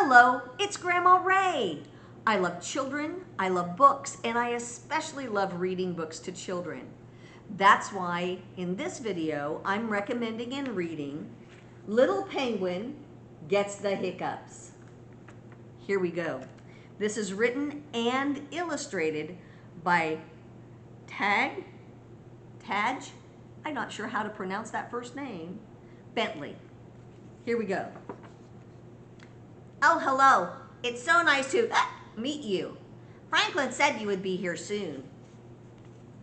Hello, it's Grandma Ray. I love children, I love books, and I especially love reading books to children. That's why in this video, I'm recommending and reading Little Penguin Gets the Hiccups. Here we go. This is written and illustrated by Tadgh, I'm not sure how to pronounce that first name, Bentley. Here we go. Oh, hello. It's so nice to meet you. Franklin said you would be here soon.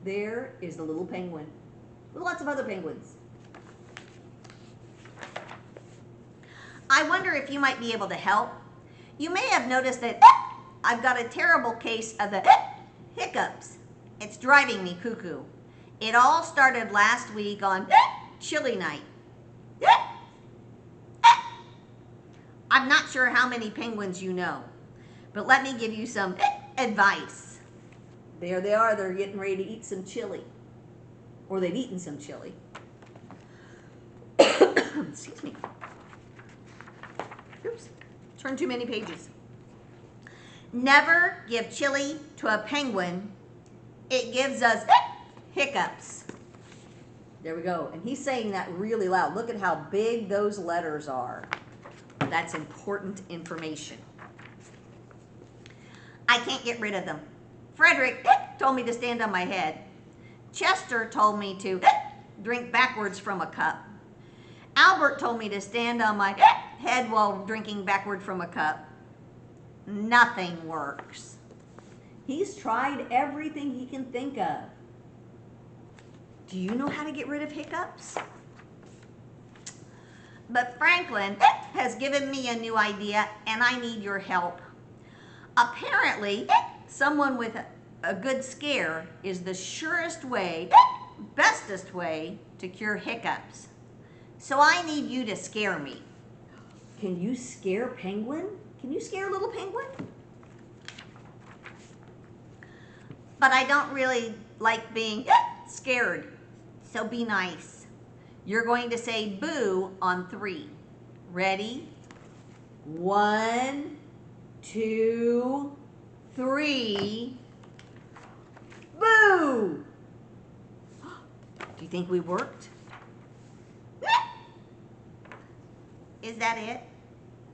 There is the little penguin with lots of other penguins. I wonder if you might be able to help. You may have noticed that I've got a terrible case of the hiccups. It's driving me cuckoo. It all started last week on chili night. I'm not sure how many penguins you know, but let me give you some advice. There they are, they're getting ready to eat some chili. Or they've eaten some chili. Excuse me. Oops, turned too many pages. Never give chili to a penguin. It gives us hiccups. There we go. And he's saying that really loud. Look at how big those letters are. That's important information. I can't get rid of them. Frederick told me to stand on my head. Chester told me to drink backwards from a cup. Albert told me to stand on my head while drinking backward from a cup. Nothing works. He's tried everything he can think of. Do you know how to get rid of hiccups? But Franklin has given me a new idea and I need your help. Apparently, someone with a good scare is the surest way, bestest way to cure hiccups. So I need you to scare me. Can you scare Penguin? Can you scare little Penguin? But I don't really like being scared, so be nice. You're going to say boo on 3. Ready? 1, 2, 3. Boo! Do you think we worked? Is that it?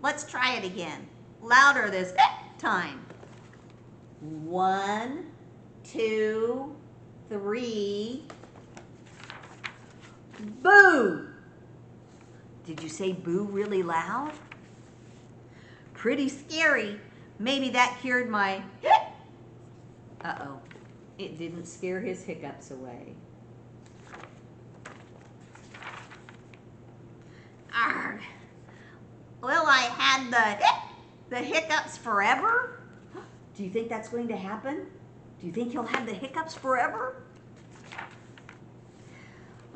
Let's try it again. Louder this time. 1, 2, 3. Boo! Did you say boo really loud? Pretty scary. Maybe that cured my uh-oh. It didn't scare his hiccups away. Arrgh. Will I had the hiccups forever? Do you think that's going to happen? Do you think he'll have the hiccups forever?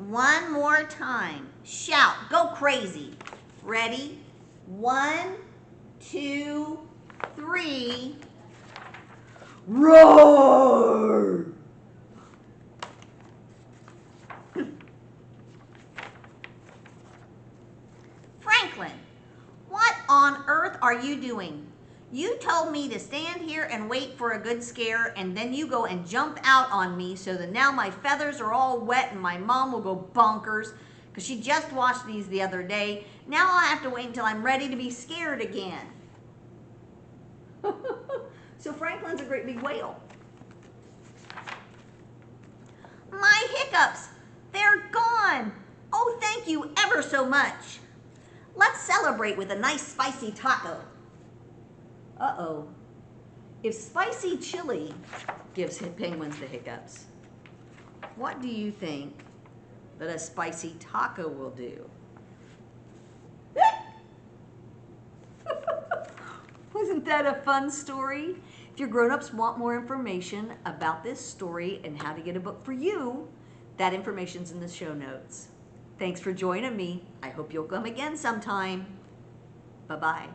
One more time. Shout. Go crazy. Ready? 1, 2, 3. Roar! Franklin, what on earth are you doing? You told me to stand here and wait for a good scare, and then you go and jump out on me so that now my feathers are all wet and my mom will go bonkers because she just washed these the other day. Now I'll have to wait until I'm ready to be scared again. So Franklin's a great big whale. My hiccups, they're gone. Oh, thank you ever so much. Let's celebrate with a nice spicy taco. Uh-oh. If spicy chili gives penguins the hiccups, what do you think that a spicy taco will do? Wasn't that a fun story? If your grown-ups want more information about this story and how to get a book for you, that information's in the show notes. Thanks for joining me. I hope you'll come again sometime. Bye-bye.